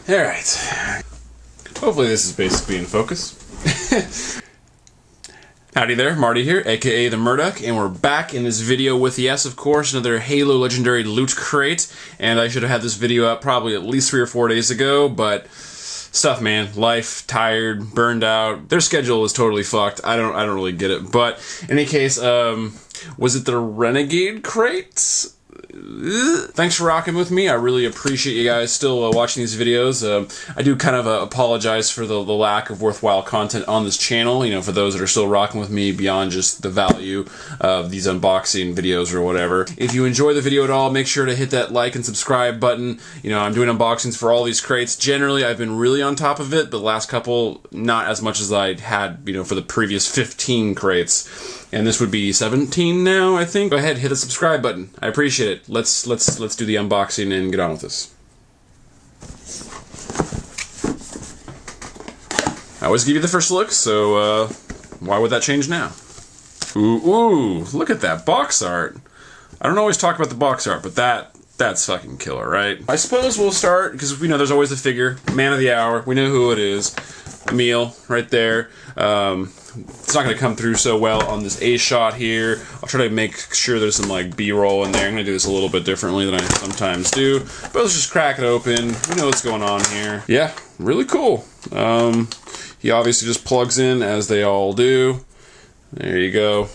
Alright. Hopefully this is basically in focus. Howdy there, Marty here, aka the Murdoch, and we're back in this video with, yes, of course, another Halo Legendary Loot Crate. And I should have had this video up probably at least 3 or 4 days ago, but stuff, man. Life, tired, burned out. Their schedule is totally fucked. I don't really get it. But in any case, was it the Renegade crates? Thanks for rocking with me. I really appreciate you guys still watching these videos. I do kind of apologize for the lack of worthwhile content on this channel, you know, for those that are still rocking with me beyond just the value of these unboxing videos or whatever. If you enjoy the video at all, make sure to hit that like and subscribe button. You know, I'm doing unboxings for all these crates. Generally, I've been really on top of it. The last couple, not as much as I had, you know, for the previous 15 crates. And this would be 17 now, I think. Go ahead, hit the subscribe button. I appreciate it. Let's do the unboxing and get on with this. I always give you the first look, so why would that change now? Ooh, look at that box art. I don't always talk about the box art, but that's fucking killer, right? I suppose we'll start, because we know there's always a figure. Man of the hour, we know who it is. Emile, right there. It's not going to come through so well on this A shot here. I'll try to make sure there's some like B-roll in there. I'm going to do this a little bit differently than I sometimes do. But let's just crack it open. We know what's going on here. Yeah, really cool. He obviously just plugs in as they all do. There you go.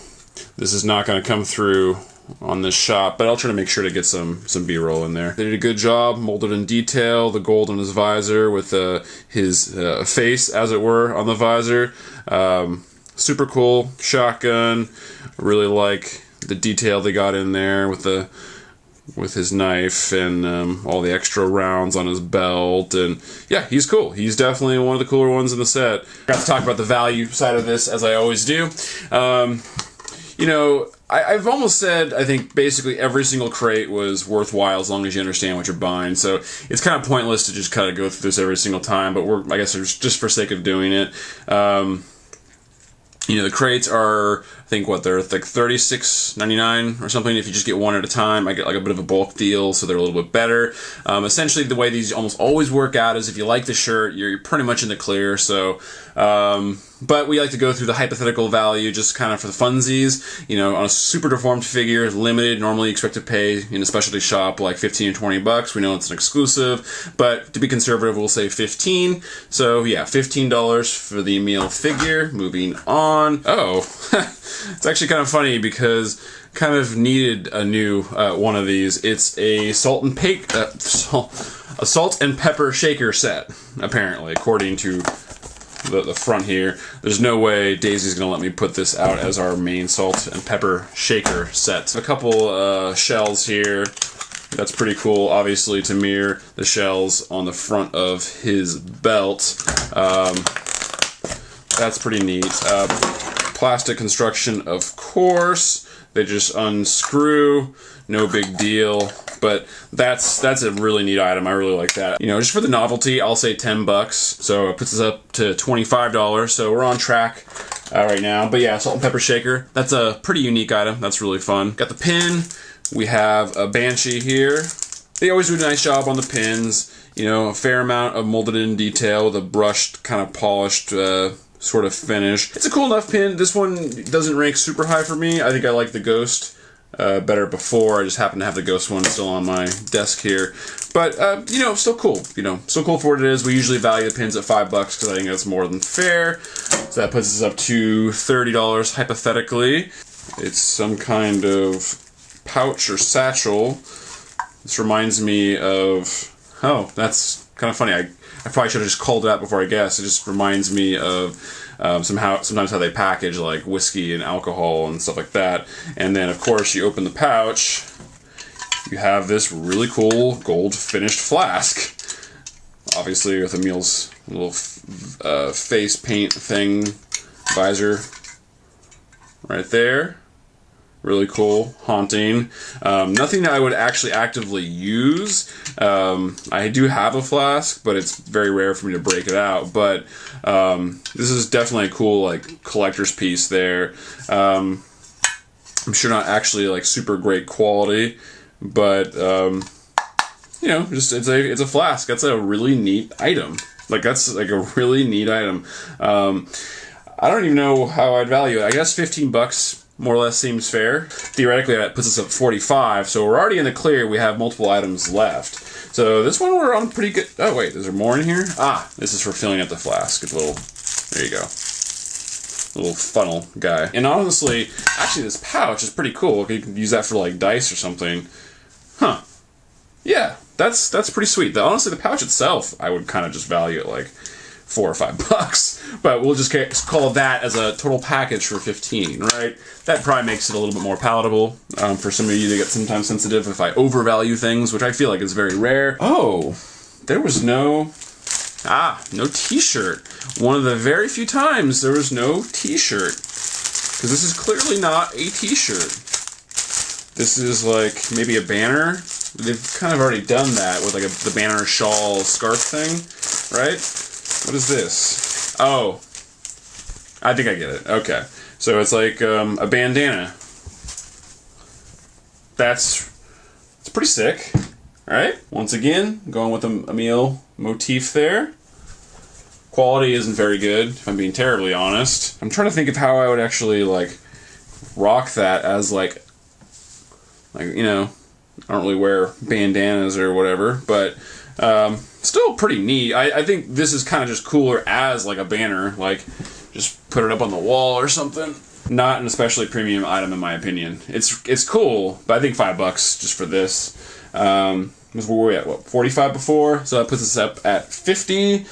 This is not going to come through on this shot, but I'll try to make sure to get some B-roll in there. They did a good job, molded in detail, the gold on his visor with his face, as it were, on the visor. Super cool shotgun. Really like the detail they got in there with his knife and all the extra rounds on his belt. And yeah, he's cool. He's definitely one of the cooler ones in the set. Got to talk about the value side of this, as I always do. You know, I've almost said, I think, basically every single crate was worthwhile as long as you understand what you're buying. So it's kind of pointless to just kind of go through this every single time, but I guess just for sake of doing it. You know, the crates are, I think, they're like $36.99 or something if you just get one at a time. I get like a bit of a bulk deal, so they're a little bit better. Essentially, the way these almost always work out is if you like the shirt, you're pretty much in the clear. So, but we like to go through the hypothetical value just kind of for the funsies. You know, on a super deformed figure, limited, normally you expect to pay in a specialty shop like 15 or 20 bucks. We know it's an exclusive, but to be conservative, we'll say 15. So yeah, $15 for the Emile figure. Moving on. Oh, it's actually kind of funny because kind of needed a new one of these. It's a salt and pepper shaker set, apparently, according to the front here. There's no way Daisy's gonna let me put this out as our main salt and pepper shaker set. A couple shells here. That's pretty cool, obviously, to mirror the shells on the front of his belt. That's pretty neat. Plastic construction, of course. They just unscrew. No big deal. But that's a really neat item. I really like that. You know, just for the novelty, I'll say 10 bucks. So it puts us up to $25. So we're on track right now. But yeah, salt and pepper shaker. That's a pretty unique item. That's really fun. Got the pin. We have a Banshee here. They always do a nice job on the pins. You know, a fair amount of molded in detail with a brushed, kind of polished sort of finish. It's a cool enough pin. This one doesn't rank super high for me. I think I like the Ghost better before. I just happen to have the Ghost one still on my desk here. But, you know, still cool. You know, still cool for what it is. We usually value the pins at $5 because I think that's more than fair. So that puts us up to $30 hypothetically. It's some kind of pouch or satchel. This reminds me of... Oh, that's kind of funny. I probably should have just called it out before I guessed. It just reminds me of sometimes how they package like whiskey and alcohol and stuff like that. And then, of course, you open the pouch, you have this really cool gold finished flask. Obviously, with Emile's little face paint thing, visor right there. Really cool, haunting. Nothing that I would actually actively use. I do have a flask, but it's very rare for me to break it out. But this is definitely a cool like collector's piece there. I'm sure not actually like super great quality, but you know, just it's a flask. That's a really neat item. Like, that's like a really neat item. I don't even know how I'd value it. I guess $15 more or less seems fair. Theoretically, that puts us at 45, so we're already in the clear. We have multiple items left. So this one we're on pretty good. Oh wait, is there more in here? Ah, this is for filling up the flask. It's a little, there you go. Little funnel guy. And honestly, actually this pouch is pretty cool. You can use that for like dice or something. Huh. Yeah, that's pretty sweet. Honestly, the pouch itself, I would kind of just value it like $4 or $5, but we'll just call that as a total package for 15, right? That probably makes it a little bit more palatable for some of you that get sometimes sensitive if I overvalue things, which I feel like is very rare. Oh, there was no t-shirt. One of the very few times there was no t-shirt, because this is clearly not a t-shirt. This is like maybe a banner. They've kind of already done that with like the banner shawl scarf thing, right? What is this? Oh, I think I get it. Okay, so it's like a bandana. It's pretty sick, right? Once again, going with the Emile motif there. Quality isn't very good, if I'm being terribly honest. I'm trying to think of how I would actually like rock that as like you know, I don't really wear bandanas or whatever, but still pretty neat. I think this is kind of just cooler as like a banner, like just put it up on the wall or something. Not an especially premium item in my opinion. It's cool, but I think $5 just for this. Where were we at? What, 45 before? So that puts us up at 50.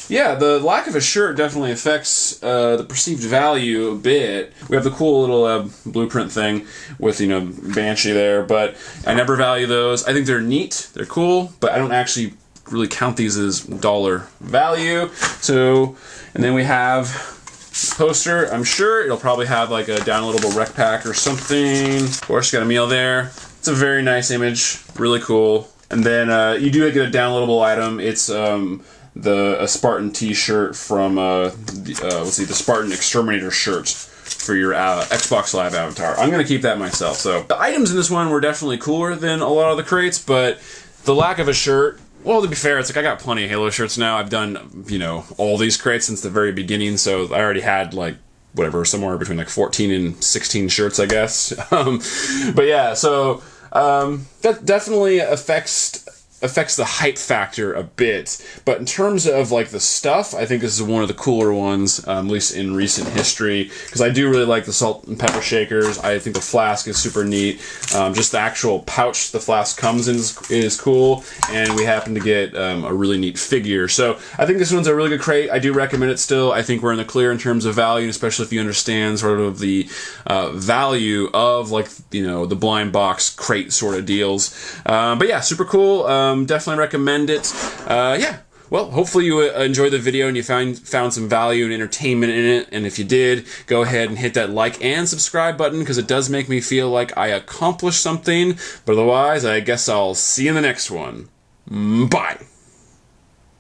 Yeah, the lack of a shirt definitely affects the perceived value a bit. We have the cool little blueprint thing with, you know, Banshee there, but I never value those. I think they're neat, they're cool, but I don't actually really count these as dollar value. So, and then we have the poster. I'm sure it'll probably have like a downloadable rec pack or something. Of course, got Emile there. It's a very nice image, really cool. And then you do get a downloadable item. It's a Spartan t-shirt from let's see, the Spartan Exterminator shirt for your Xbox Live avatar. I'm gonna keep that myself. So the items in this one were definitely cooler than a lot of the crates, but the lack of a shirt, well, to be fair, it's like I got plenty of Halo shirts now. I've done, you know, all these crates since the very beginning, so I already had like whatever, somewhere between like 14 and 16 shirts, I guess. But yeah, so that definitely affects the hype factor a bit, but in terms of like the stuff, I think this is one of the cooler ones, at least in recent history, because I do really like the salt and pepper shakers. I think the flask is super neat. Just the actual pouch the flask comes in is cool, and we happen to get a really neat figure. So I think this one's a really good crate. I do recommend it still. I think we're in the clear in terms of value, especially if you understand sort of the value of like, you know, the blind box crate sort of deals. But yeah, super cool. Definitely recommend it. Yeah, well, hopefully you enjoyed the video and you found some value and entertainment in it. And if you did, go ahead and hit that like and subscribe button, because it does make me feel like I accomplished something. But otherwise, I guess I'll see you in the next one. Bye.